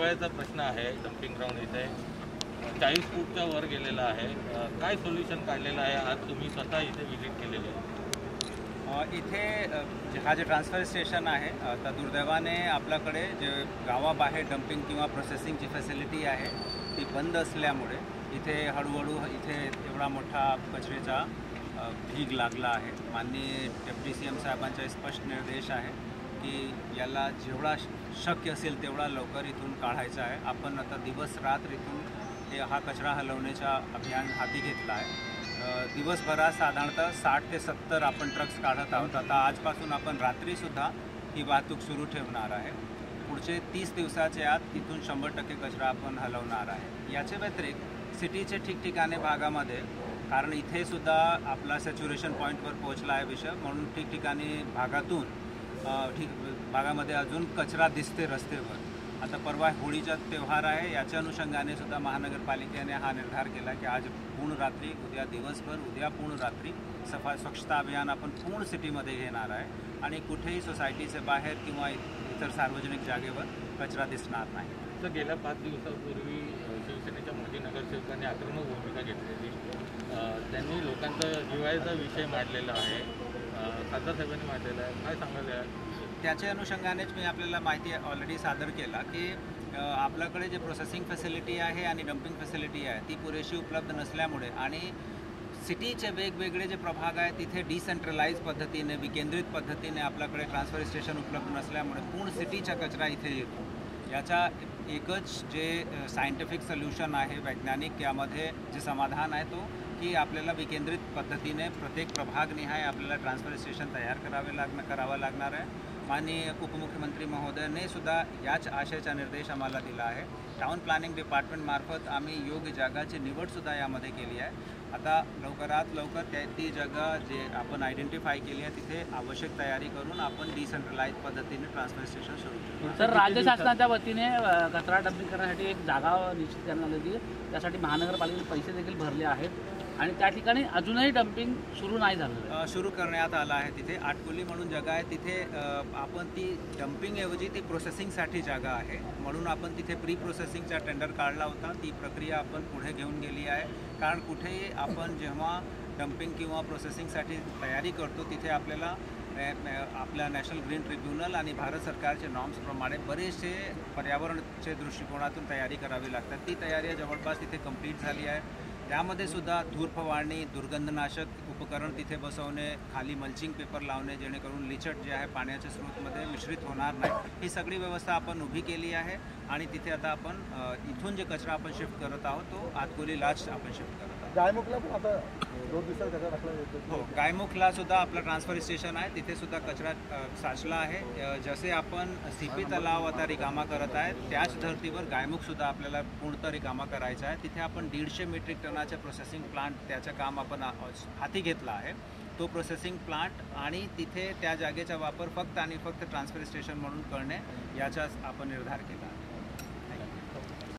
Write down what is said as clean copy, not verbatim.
जिव्हाळ्याचा प्रश्न आहे. डम्पिंग ग्राउंड इथे 40 फूटच्या वर गेलेला आहे. काय सोल्युशन काढलेलं आहे? आज तुम्ही स्वतः इथे व्हिजिट केलेली आहे. इथे हा जे ट्रान्सफर स्टेशन आहे, तर दुर्दैवाने आपल्याकडे जे गावाबाहेर डम्पिंग किंवा प्रोसेसिंगची फॅसिलिटी आहे ती बंद असल्यामुळे इथे हळूहळू इथे एवढा मोठा कचऱ्याचा ढीग लागला आहे. माननीय डेप्युटी CM साहेबांचा स्पष्ट निर्देश आहे की याला जेवढा शक्य असेल तेवढा लवकर इथून काढायचा आहे. आपण आता दिवस रात्र इथून हा कचरा हलवण्याचा अभियान हाती घेतला आहे. दिवसभरात साधारणतः 60 ते 70 आपण ट्रक्स काढत आहोत. आता आजपासून आपण रात्रीसुद्धा ही वाहतूक सुरू ठेवणार आहे. पुढचे 30 दिवसाच्या आत इथून 100% कचरा आपण हलवणार आहे. याच्या व्यतिरिक्त सिटीचे ठिकठिकाणी भागामध्ये, कारण इथे सुद्धा आपला सॅच्युरेशन पॉईंटवर पोहोचला आहे विषय, म्हणून ठिकठिकाणी भागामध्ये अजून कचरा दिसते रस्त्यावर. आता परवा होळीचा त्यौहार आहे, याच्या अनुषंगाने सुद्धा महानगरपालिकेने हा निर्धार केला की आज पूर्ण रात्री, उद्या दिवसभर, उद्या पूर्ण रात्री स्वच्छता अभियान आपण पूर्ण सिटीमध्ये घेणार आहे आणि कुठेही सोसायटीचे बाहेर किंवा इतर सार्वजनिक जागेवर कचरा दिसणार नाही. तर गेल्या 5 दिवसापूर्वी शिवसेनेच्या मोठी नगरसेवकांनी आक्रमक भूमिका घेतलेली. त्यांनी लोकांचा जिव्हाळ्याचा विषय मांडलेला आहे, खासदार साहेबांनी मांडलेला आहे. काय सांगायला? त्याच्या अनुषंगानेच मी आपल्याला माहिती ऑलरेडी सादर केला की आपल्याकडे जे प्रोसेसिंग फॅसिलिटी आहे आणि डम्पिंग फॅसिलिटी आहे ती पुरेशी उपलब्ध नसल्यामुळे आणि सिटीचे वेगवेगळे जे प्रभाग आहेत तिथे डिसेंट्रलाइज पद्धतीने, विकेंद्रित पद्धतीने आपल्याकडे ट्रान्सफर स्टेशन उपलब्ध नसल्यामुळे पूर्ण सिटीचा कचरा इथे येतो. याचा एकच जे सायंटिफिक सोल्युशन आहे, वैज्ञानिक यामध्ये जे समाधान आहे तो की आपल्याला विकेंद्रित पद्धतीने प्रत्येक प्रभागनिहाय आपल्याला ट्रान्सफर स्टेशन तयार करावं लागणार आहे. माननीय उपमुख्यमंत्री महोदयाने सुद्धा याच आशयाचा निर्देश आम्हाला दिला आहे. टाउन प्लॅनिंग डिपार्टमेंटमार्फत आम्ही योग्य जागाची निवडसुद्धा यामध्ये केली आहे. आता लवकरात लवकर ती जागा जे आपण आयडेंटिफाय केली आहे तिथे आवश्यक तयारी करून आपण डिसेंट्रलाइज पद्धतीने ट्रान्सफर स्टेशन सुरू करू. सर, राज्य शासनाच्या वतीने कचरा डम्पिंग करण्यासाठी एक जागा निश्चित करण्यात आली. त्यासाठी महानगरपालिकेने पैसे देखील भरले आहेत आणि त्या ठिकाणी अजूनही डम्पिंग सुरू नाही झालं. सुरू करण्यात आलं आहे. तिथे आटकोली म्हणून जागा आहे, तिथे आपण ती डम्पिंगऐवजी ती प्रोसेसिंगसाठी जागा आहे, म्हणून आपण तिथे प्री प्रोसेसिंगचा टेंडर काढला होता. ती प्रक्रिया आपण पुढे घेऊन गेली आहे. कारण कुठेही आपण जेव्हा डम्पिंग किंवा प्रोसेसिंगसाठी तयारी करतो तिथे आपल्याला आपल्या नॅशनल ग्रीन ट्रिब्युनल आणि भारत सरकारचे नॉर्म्सप्रमाणे बरेचसे पर्यावरणाच्या दृष्टिकोनातून तयारी करावी लागतात. ती तयारी जवळपास तिथे कंप्लीट झाली आहे. त्यामध्ये सुद्धा धूर फवारणी, दुर्गंधनाशक उपकरण तिथे बसवणे, खाली मल्चिंग पेपर लावणे जेणेकरून लिचट जे आहे पाण्याच्या स्रोतमध्ये मिश्रित होणार नाही, ही सगळी व्यवस्था आपण उभी केली आहे. आणि तिथे आता आपण इथून जे कचरा आपण शिफ्ट करत आहोत तो आतकोलीलाच आपण शिफ्ट करत आहोत. गायमुखला पण आता 2 दिवसात कचरा टाकला जातो. हो, गायमुखला सुद्धा आपलं ट्रान्सफर स्टेशन आहे, तिथे सुद्धा कचरा साचला आहे. जसे आपण CP तलाव आता रिकामा करत आहे त्याच धर्तीवर गायमुखसुद्धा आपल्याला पूर्णतः रिकामा करायचा आहे. तिथे आपण 150 मेट्रिक टनाच्या प्रोसेसिंग प्लांट त्याचं काम आपण हाती घेतला आहे. तो प्रोसेसिंग प्लांट आणि तिथे त्या जागेचा वापर फक्त आणि फक्त ट्रान्सफर स्टेशन म्हणून करणे याचा आपण निर्धार केला आहे.